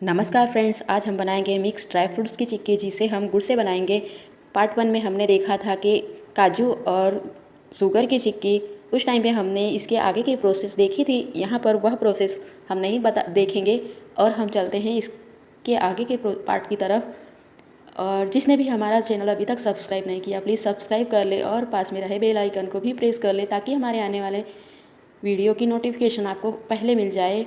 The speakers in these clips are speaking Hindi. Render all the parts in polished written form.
नमस्कार फ्रेंड्स, आज हम बनाएंगे मिक्स ड्राई फ्रूट्स की चिक्की जिसे हम गुड़ से बनाएंगे। पार्ट 1 में हमने देखा था कि काजू और शुगर की चिक्की। उस टाइम पे हमने इसके आगे की प्रोसेस देखी थी। यहाँ पर वह प्रोसेस हम नहीं देखेंगे और हम चलते हैं इसके आगे के पार्ट की तरफ। और जिसने भी हमारा चैनल अभी तक सब्सक्राइब नहीं किया प्लीज़ सब्सक्राइब कर ले और पास में रहे बेल आइकन को भी प्रेस कर ले ताकि हमारे आने वाले वीडियो की नोटिफिकेशन आपको पहले मिल जाए।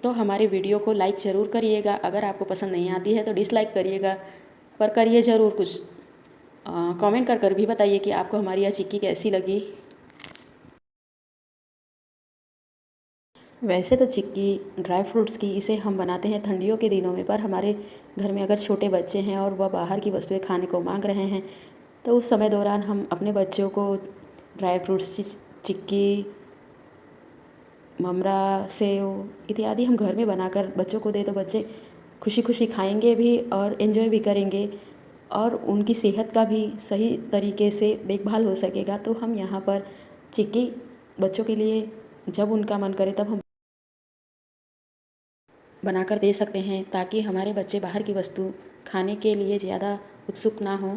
तो हमारे वीडियो को लाइक ज़रूर करिएगा। अगर आपको पसंद नहीं आती है तो डिसलाइक करिएगा, पर करिए ज़रूर। कुछ कमेंट कर भी बताइए कि आपको हमारी यह चिक्की कैसी लगी। वैसे तो चिक्की ड्राई फ्रूट्स की इसे हम बनाते हैं ठंडियों के दिनों में, पर हमारे घर में अगर छोटे बच्चे हैं और वह बाहर की वस्तुएं खाने को मांग रहे हैं तो उस समय दौरान हम अपने बच्चों को ड्राई फ्रूट्स की चिक्की, ममरा, सेव इत्यादि हम घर में बनाकर बच्चों को दे तो बच्चे खुशी खुशी खाएंगे भी और एंजॉय भी करेंगे और उनकी सेहत का भी सही तरीके से देखभाल हो सकेगा। तो हम यहाँ पर चिक्की बच्चों के लिए जब उनका मन करे तब हम बनाकर दे सकते हैं ताकि हमारे बच्चे बाहर की वस्तु खाने के लिए ज़्यादा उत्सुक ना हों।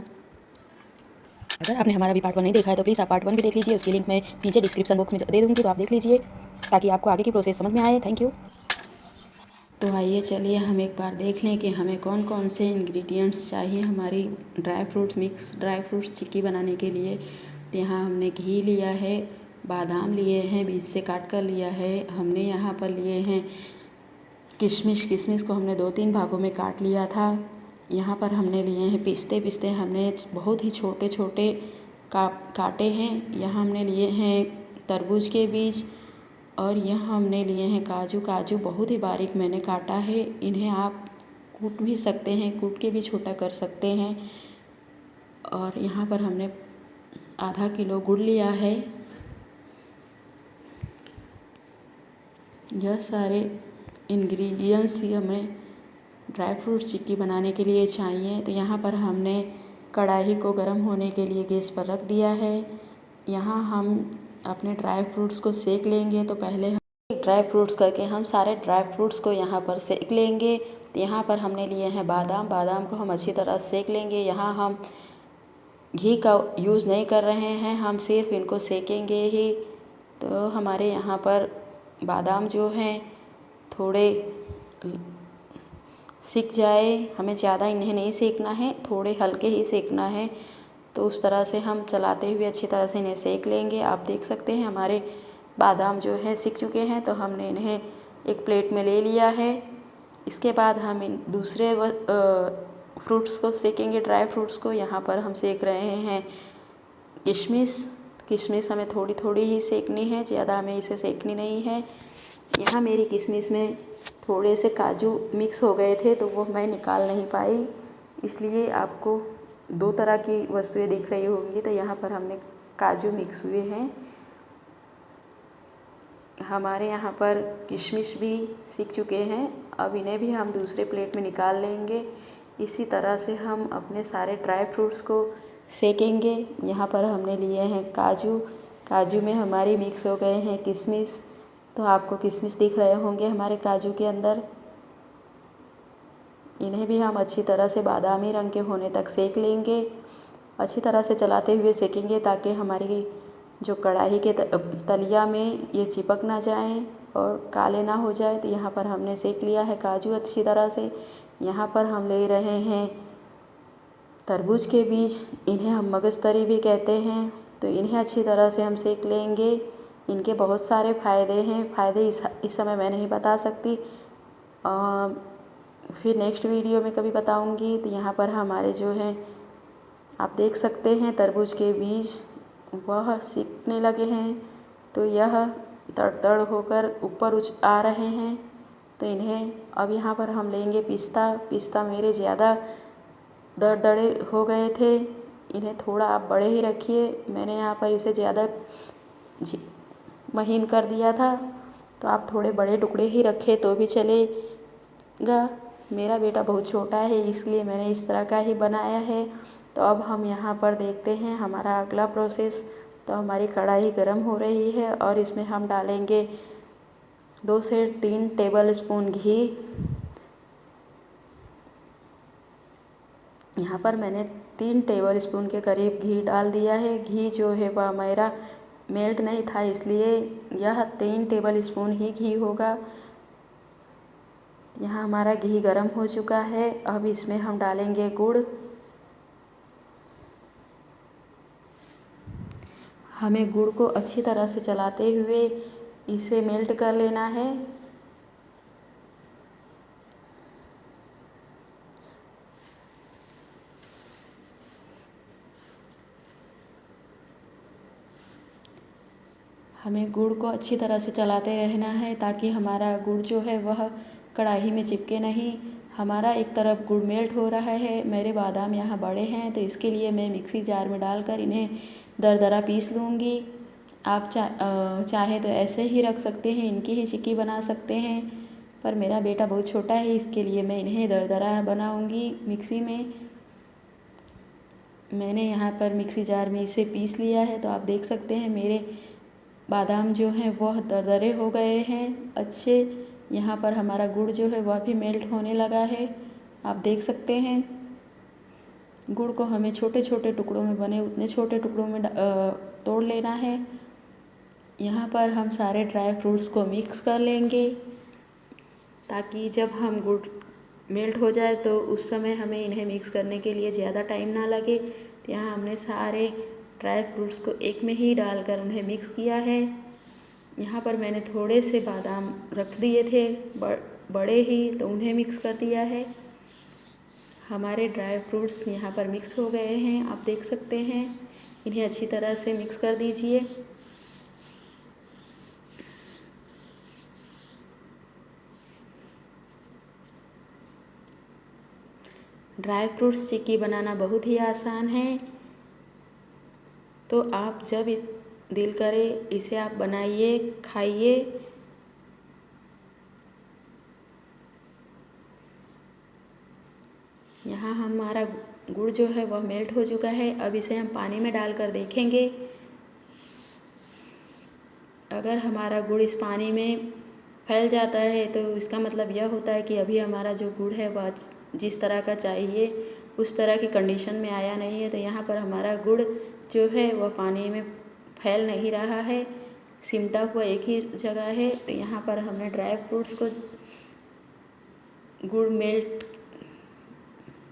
अगर आपने हमारा भी पार्ट 1 नहीं देखा है तो प्लीज़ आप पार्ट 1 भी देख लीजिए। उसकी लिंक मैं नीचे डिस्क्रिप्शन बॉक्स में दे दूँगी, तो आप देख लीजिए ताकि आपको आगे की प्रोसेस समझ में आए। Thank you. तो आइए चलिए हम एक बार देख लें कि हमें कौन कौन से इंग्रेडिएंट्स चाहिए हमारी मिक्स ड्राई फ्रूट्स चिक्की बनाने के लिए। तो यहाँ हमने घी लिया है, बादाम लिए हैं, बीज से काट कर लिया है। हमने यहाँ पर लिए हैं किशमिश को हमने 2-3 भागों में काट लिया था। यहाँ पर हमने लिए हैं पिस्ते हमने बहुत ही छोटे छोटे काटे हैं। यहाँ हमने लिए हैं तरबूज के बीज और यहाँ हमने लिए हैं काजू बहुत ही बारीक मैंने काटा है। इन्हें आप कूट भी सकते हैं, कूट के भी छोटा कर सकते हैं। और यहाँ पर हमने आधा किलो गुड़ लिया है। यह सारे इंग्रेडिएंट्स ही हमें ड्राई फ्रूट चिक्की बनाने के लिए चाहिए। तो यहाँ पर हमने कढ़ाई को गर्म होने के लिए गैस पर रख दिया है। यहाँ हम अपने ड्राई फ्रूट्स को सेक लेंगे। तो पहले हम ड्राई फ्रूट्स करके हम सारे ड्राई फ्रूट्स को यहाँ पर सेक लेंगे। तो यहाँ पर हमने लिए हैं बादाम को हम अच्छी तरह सेक लेंगे। यहाँ हम घी का यूज़ नहीं कर रहे हैं, हम सिर्फ इनको सेकेंगे ही। तो हमारे यहाँ पर बादाम जो हैं थोड़े सिक जाए, हमें ज़्यादा इन्हें नहीं सेकना है, थोड़े हल्के ही सेकना है। तो उस तरह से हम चलाते हुए अच्छी तरह से इन्हें सेक लेंगे। आप देख सकते हैं हमारे बादाम जो है सिक चुके हैं, तो हमने इन्हें एक प्लेट में ले लिया है। इसके बाद हम इन दूसरे फ्रूट्स को सेकेंगे, ड्राई फ्रूट्स को। यहाँ पर हम सेक रहे हैं किशमिश हमें थोड़ी थोड़ी ही सेकनी है, ज़्यादा हमें इसे सेकनी नहीं है। यहाँ मेरी किशमिश में थोड़े से काजू मिक्स हो गए थे तो वो मैं निकाल नहीं पाई, इसलिए आपको 2 तरह की वस्तुएं दिख रही होंगी। तो यहाँ पर हमने काजू मिक्स हुए हैं। हमारे यहाँ पर किशमिश भी सीख चुके हैं। अब इन्हें भी हम दूसरे प्लेट में निकाल लेंगे। इसी तरह से हम अपने सारे ड्राई फ्रूट्स को सेकेंगे। यहाँ पर हमने लिए हैं काजू में हमारी मिक्स हो गए हैं किशमिश। तो आपको किशमिश दिख रहे होंगे हमारे काजू के अंदर। इन्हें भी हम अच्छी तरह से बादामी रंग के होने तक सेक लेंगे। अच्छी तरह से चलाते हुए सेकेंगे ताकि हमारी जो कढ़ाई के तलिया में ये चिपक ना जाए और काले ना हो जाए। तो यहाँ पर हमने सेक लिया है काजू अच्छी तरह से। यहाँ पर हम ले रहे हैं तरबूज के बीज, इन्हें हम मगजतरी भी कहते हैं। तो इन्हें अच्छी तरह से हम सेक लेंगे। इनके बहुत सारे फ़ायदे हैं, फ़ायदे इस समय मैं नहीं बता सकती, फिर नेक्स्ट वीडियो में कभी बताऊंगी। तो यहाँ पर हमारे जो हैं आप देख सकते हैं तरबूज के बीज वह सिकने लगे हैं। तो यह दड़ होकर ऊपर आ रहे हैं। तो इन्हें अब यहाँ पर हम लेंगे पिस्ता मेरे ज़्यादा दड़े हो गए थे, इन्हें थोड़ा आप बड़े ही रखिए। मैंने यहाँ पर इसे ज़्यादा महीन कर दिया था, तो आप थोड़े बड़े टुकड़े ही रखें तो भी चलेगा। मेरा बेटा बहुत छोटा है इसलिए मैंने इस तरह का ही बनाया है। तो अब हम यहाँ पर देखते हैं हमारा अगला प्रोसेस। तो हमारी कढ़ाई गर्म हो रही है और इसमें हम डालेंगे 2 से 3 टेबल स्पून घी। यहाँ पर मैंने 3 टेबल स्पून के करीब घी डाल दिया है। घी जो है वह मेरा मेल्ट नहीं था, इसलिए यह 3 टेबल स्पून ही घी होगा। यहाँ हमारा घी गर्म हो चुका है। अब इसमें हम डालेंगे गुड़। हमें गुड़ को अच्छी तरह से चलाते हुए इसे मेल्ट कर लेना है। हमें गुड़ को अच्छी तरह से चलाते रहना है ताकि हमारा गुड़ जो है वह कढ़ाई में चिपके नहीं। हमारा एक तरफ गुड़ मेल्ट हो रहा है। मेरे बादाम यहाँ बड़े हैं तो इसके लिए मैं मिक्सी जार में डालकर इन्हें दरदरा पीस लूँगी। आप चाहे तो ऐसे ही रख सकते हैं, इनकी ही चिक्की बना सकते हैं, पर मेरा बेटा बहुत छोटा है, इसके लिए मैं इन्हें दरदरा बनाऊँगी मिक्सी में। मैंने यहाँ पर मिक्सी जार में इसे पीस लिया है, तो आप देख सकते हैं मेरे बादाम जो हैं वह दरदरे हो गए हैं अच्छे। यहाँ पर हमारा गुड़ जो है वह भी मेल्ट होने लगा है, आप देख सकते हैं। गुड़ को हमें छोटे छोटे टुकड़ों में बने उतने छोटे टुकड़ों में तोड़ लेना है। यहाँ पर हम सारे ड्राई फ्रूट्स को मिक्स कर लेंगे ताकि जब हम गुड़ मेल्ट हो जाए तो उस समय हमें इन्हें मिक्स करने के लिए ज़्यादा टाइम ना लगे। तो यहाँ हमने सारे ड्राई फ्रूट्स को एक में ही डालकर उन्हें मिक्स किया है। यहाँ पर मैंने थोड़े से बादाम रख दिए थे बड़े ही, तो उन्हें मिक्स कर दिया है। हमारे ड्राई फ्रूट्स यहाँ पर मिक्स हो गए हैं, आप देख सकते हैं। इन्हें अच्छी तरह से मिक्स कर दीजिए। ड्राई फ्रूट्स चिक्की बनाना बहुत ही आसान है, तो आप जब दिल करे इसे आप बनाइए, खाइए। यहाँ हमारा गुड़ जो है वह मेल्ट हो चुका है। अब इसे हम पानी में डालकर देखेंगे। अगर हमारा गुड़ इस पानी में फैल जाता है तो इसका मतलब यह होता है कि अभी हमारा जो गुड़ है वह जिस तरह का चाहिए उस तरह की कंडीशन में आया नहीं है। तो यहाँ पर हमारा गुड़ जो है वह पानी में फैल नहीं रहा है, सिमटा हुआ एक ही जगह है। तो यहाँ पर हमने ड्राई फ्रूट्स को गुड़ मेल्ट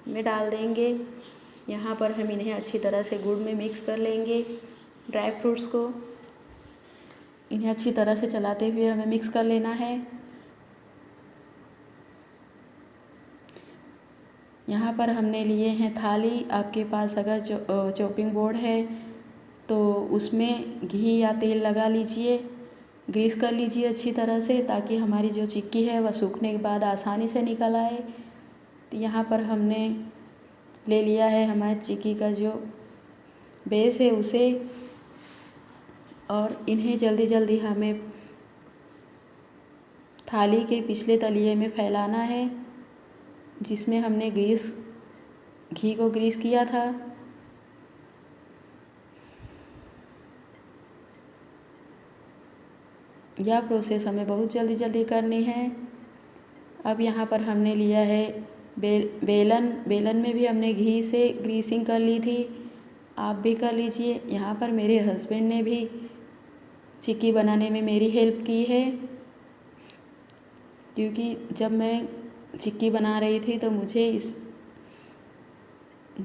में डाल देंगे। यहाँ पर हम इन्हें अच्छी तरह से गुड़ में मिक्स कर लेंगे। ड्राई फ्रूट्स को इन्हें अच्छी तरह से चलाते हुए हमें मिक्स कर लेना है। यहाँ पर हमने लिए हैं थाली। आपके पास अगर चॉपिंग बोर्ड है तो उसमें घी या तेल लगा लीजिए, ग्रीस कर लीजिए अच्छी तरह से, ताकि हमारी जो चिक्की है वह सूखने के बाद आसानी से निकल आए। तो यहाँ पर हमने ले लिया है हमारी चिक्की का जो बेस है उसे, और इन्हें जल्दी जल्दी हमें थाली के पिछले तलिए में फैलाना है जिसमें हमने घी को ग्रीस किया था। यह प्रोसेस हमें बहुत जल्दी जल्दी करनी है। अब यहाँ पर हमने लिया है बेलन में भी हमने घी से ग्रीसिंग कर ली थी, आप भी कर लीजिए। यहाँ पर मेरे हस्बैंड ने भी चिक्की बनाने में मेरी हेल्प की है, क्योंकि जब मैं चिक्की बना रही थी तो मुझे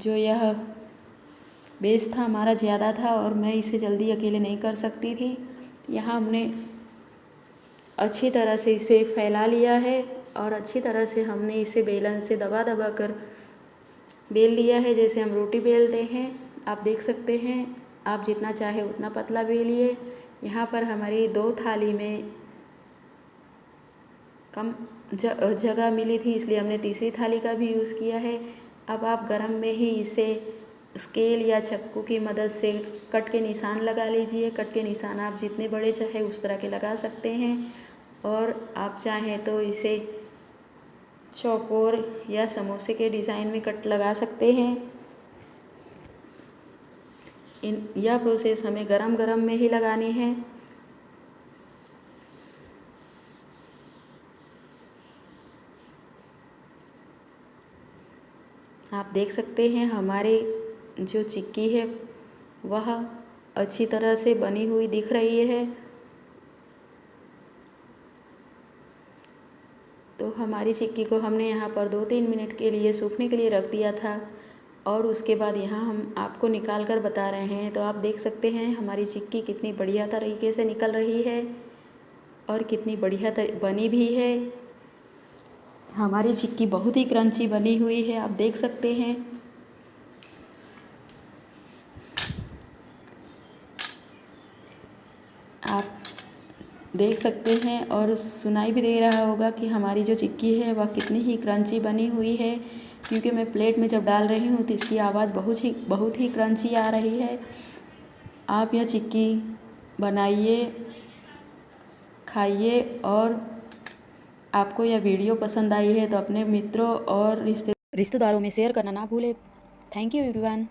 यह बेस था हमारा ज़्यादा था और मैं इसे जल्दी अकेले नहीं कर सकती थी। यहाँ हमने अच्छी तरह से इसे फैला लिया है और अच्छी तरह से हमने इसे बेलन से दबा दबा कर बेल लिया है, जैसे हम रोटी बेलते हैं। आप देख सकते हैं, आप जितना चाहे उतना पतला बेलिए। यहाँ पर हमारी 2 थाली में कम जगह मिली थी, इसलिए हमने तीसरी थाली का भी यूज़ किया है। अब आप गरम में ही इसे स्केल या चाकू की मदद से कट के निशान लगा लीजिए। कट के निशान आप जितने बड़े चाहे उस तरह के लगा सकते हैं, और आप चाहें तो इसे चौकोर या समोसे के डिज़ाइन में कट लगा सकते हैं। यह प्रोसेस हमें गरम गरम में ही लगानी है। आप देख सकते हैं हमारी जो चिक्की है वह अच्छी तरह से बनी हुई दिख रही है। तो हमारी चिक्की को हमने यहाँ पर 2-3 मिनट के लिए सूखने के लिए रख दिया था और उसके बाद यहाँ हम आपको निकाल कर बता रहे हैं। तो आप देख सकते हैं हमारी चिक्की कितनी बढ़िया तरीके से निकल रही है और कितनी बढ़िया बनी भी है। हमारी चिक्की बहुत ही क्रंची बनी हुई है, आप देख सकते हैं। आप देख सकते हैं और सुनाई भी दे रहा होगा कि हमारी जो चिक्की है वह कितनी ही क्रंची बनी हुई है, क्योंकि मैं प्लेट में जब डाल रही हूँ तो इसकी आवाज़ बहुत ही क्रंची आ रही है। आप यह चिक्की बनाइए, खाइए और आपको यह वीडियो पसंद आई है तो अपने मित्रों और रिश्तेदारों में शेयर करना ना भूलें। Thank you everyone.